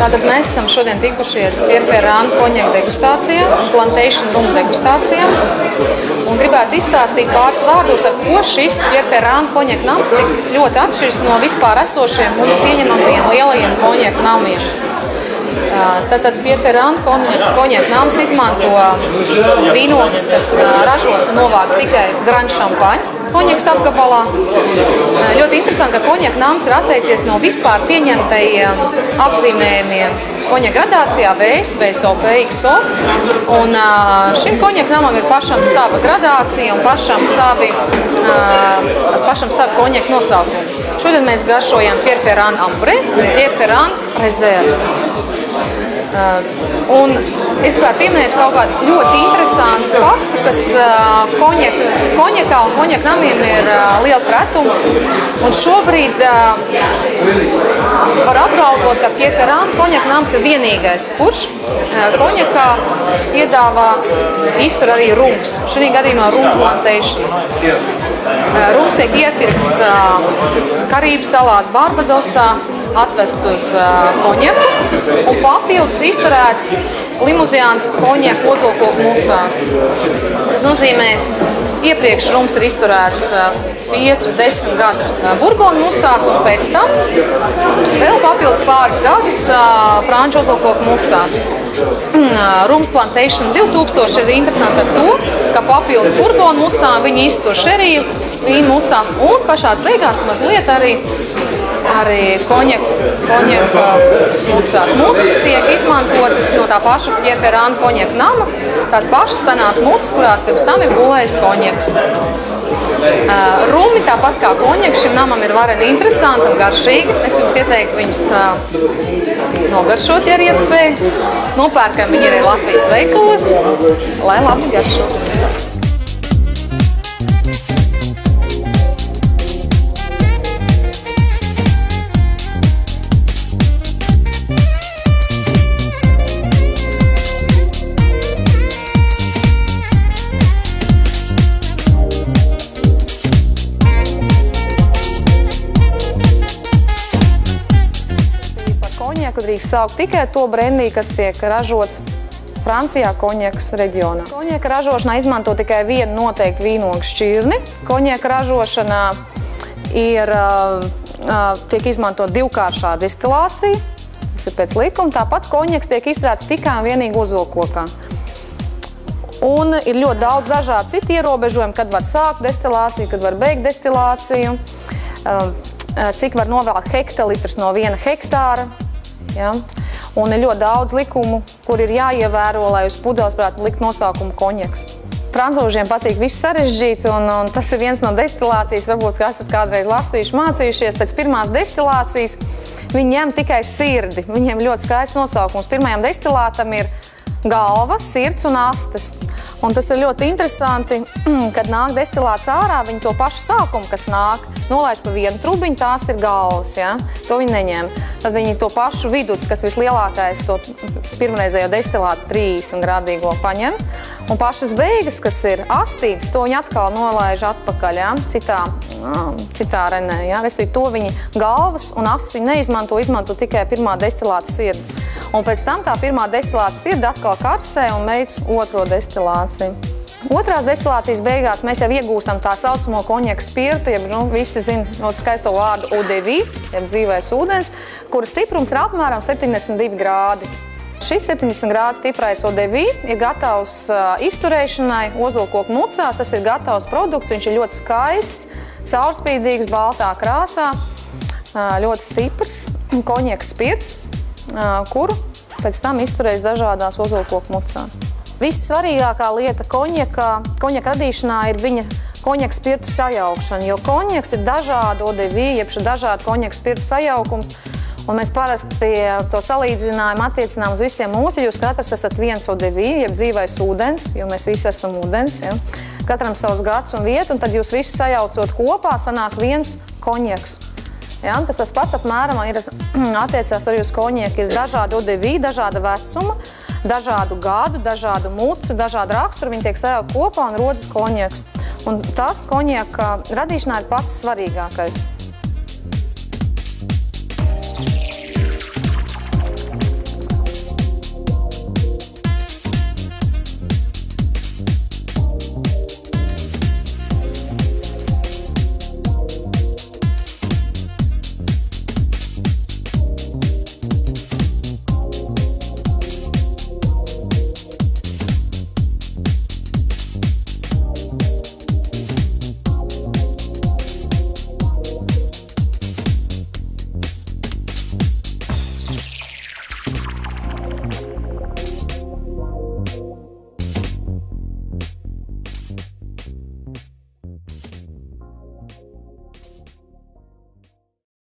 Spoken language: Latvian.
Tātad mēs esam šodien tikušies Pierre Ferrand konjaka degustācijā un Plantation rumu degustācijā. Un gribētu izstāstīt pāris vārdos, ar ko šis Pierre Ferrand konjaka nams tik ļoti atšķiras no vispār esošiem mums pieņemamiem lielajiem konjaka namiem. Tātad Pierre Ferrand konjaka nams izmanto vīnogas, kas ražots un novākts tikai Grand Champagne konjakas apgabalā. Ļoti interesanti, ka konjaka nams ir atteicies no vispār pieņemtajiem apzīmējumiem konjaka gradācijā VS, VSOP, XO. Un šim konjaka namam ir pašam sava gradācija un pašam savi konjaka nosaukumi. Šodien mēs garšojam Pierre Ferrand Ambré un Pierre Ferrand Reserve. Un es gribētu pieminēt kaut kādu ļoti interesantu faktu, kas konjakā un konjaka namiem ir liels retums. Un šobrīd var apgalvot, ka Pierre Ferrand konjaka nams ir vienīgais, kurš konjakā piedāvā iztur arī rums. Šī gadījumā rum plantation. Rums tiek iepirkts Karību salās Barbadosā, atvests uz konjaku un papildus izturēts Limuzijānas konjaka ozolkoku mucās. Tas nozīmē, iepriekš rums ir izturēts 5–10 gadus burbonu mucās un pēc tam vēl papildus pāris gadus franču ozolkoku mucās. Rums Plantation 2000 ir interesants ar to, ka papildus burbonu mucām viņi iztur šeriju vīnu mucās un pašās beigās mazliet arī konjaka mucās. Mucas tiek izmantotas no tā paša Pierre Ferrand konjaka nama, tās pašas senās mucas, kurās pirms tam ir gulējis konjaks. Rumi, tāpat kā konjaka, šim namam ir vareni interesanti un garšīgi. Es jums ieteiktu viņus nogaršot, ja ir iespēja. Nopērkam viņi arī Latvijas veikalos, lai labi garšo. Konjaku drīkst saukt tikai to brendi, kas tiek ražots Francijā konjakas reģionā. Konjaka ražošanā izmanto tikai vienu noteiktu vīnogu šķirni. Konjaka ražošanā tiek izmantot divkāršā distilācija, tas ir pēc likuma. Tāpat konjaks tiek izstrādāts tikai un vienīgi ozolkokā. Un ir ļoti daudz dažādu citu ierobežojumu, kad var sākt destilāciju, kad var beigt destilāciju, cik var novēlkt hektolitrus no 1 hektāra. Ja? Un ir ļoti daudz likumu, kur ir jāievēro, lai uz pudeles varētu likt nosaukumu konjaks. Francūžiem patīk viss sarežģīt, un tas ir viens no destilācijas, varbūt, ka esat kādreiz lasījuši, mācījušies. Pēc pirmās destilācijas viņi ņem tikai sirdi. Viņiem ļoti skaists nosaukums. Pirmajam destilātam ir galva, sirds un astes. Un tas ir ļoti interesanti, kad nāk destilāts ārā, viņi to pašu sākumu, kas nāk, nolaiž pa vienu trubiņu, tās ir galvas, ja? To viņi neņem. Tad viņi to pašu viduts, kas vislielākais, to pirmreizējo destilātu 30 grādīgo paņem. Un pašas beigas, kas ir astītes, to viņi atkal nolaiž atpakaļ, ja? Citā renē. Ja? Respektīvi, to viņi galvas un astes viņi neizmanto, izmanto tikai pirmā destilāta sirdi. Un pēc tam tā pirmā destilāta sirdi atkal karsē un veic otro destilāciju. Otrās destilācijas beigās mēs jau iegūstam tā saucamo konjaka spirtu, jeb visi zina ļoti skaisto vārdu eau de vie, jeb dzīvais ūdens, kura stiprums ir apmēram 72 grādi. Šis 70 grādu stiprais eau de vie ir gatavs izturēšanai ozolkoku mucās, tas ir gatavs produkts, viņš ir ļoti skaists, caurspīdīgs, baltā krāsā, ļoti stiprs konjaka spirts, kuru pēc tam izturēs dažādās ozolkoku mucās. Vissvarīgākā lieta konjaka radīšanā ir viņa konjaka spirtu sajaukšana, jo konjaks ir dažādu eau de vie, jeb dažādu konjaka spirtu sajaukums, un mēs parasti to salīdzinājumu attiecinām uz visiem mūsu, jūs katrs esat viens eau de vie, jeb dzīvais ūdens, jo mēs visi esam ūdens, ja? Katram savs gads un vieta, un tad jūs visi sajaucot kopā, sanāk viens konjaks. Ja, tas pats apmēram ir attiecās arī uz konjaku. Ir dažādi eau de vie, dažāda vecuma, dažādu gadu, dažādu mucu, dažādu raksturu. Viņi tiek sajaukt kopā un rodas konjaks. Un tas konjaka radīšanā ir pats svarīgākais.